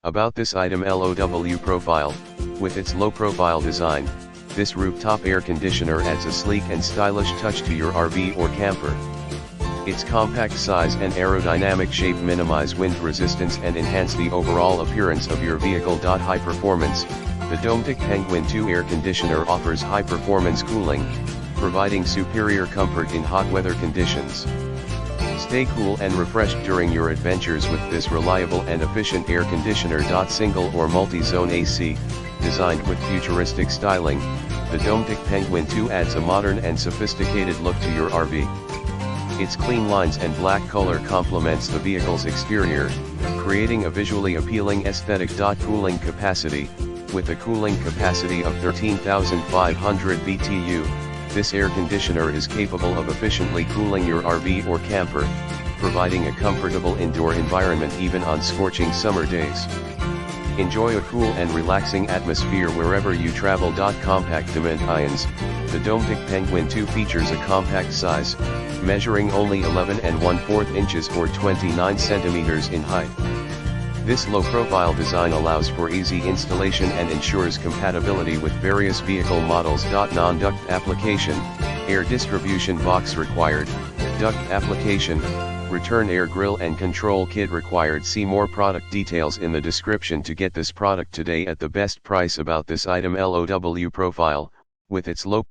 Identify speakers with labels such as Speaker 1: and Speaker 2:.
Speaker 1: About this item: LOW profile. With its low profile design, this rooftop air conditioner adds a sleek and stylish touch to your RV or camper. Its compact size and aerodynamic shape minimize wind resistance and enhance the overall appearance of your vehicle. High performance. The Dometic Penguin 2 air conditioner offers high performance cooling, providing superior comfort in hot weather conditions. Stay cool and refreshed during your adventures with this reliable and efficient air conditioner. Single or multi-zone AC, designed with futuristic styling, the Dometic Penguin 2 adds a modern and sophisticated look to your RV. Its clean lines and black color complements the vehicle's exterior, creating a visually appealing aesthetic. Cooling capacity. With a cooling capacity of 13.5k BTU, this air conditioner is capable of efficiently cooling your RV or camper, providing a comfortable indoor environment even on scorching summer days. Enjoy a cool and relaxing atmosphere wherever you travel. Compact dimensions. The Dometic Penguin 2 features a compact size, measuring only 11¼ inches or 29 centimeters in height. This low-profile design allows for easy installation and ensures compatibility with various vehicle models. Non-duct application. Air distribution box required. Duct application. Return air grill and control kit required. See more product details in the description to get this product today at the best price. About this item: LOW profile. With its low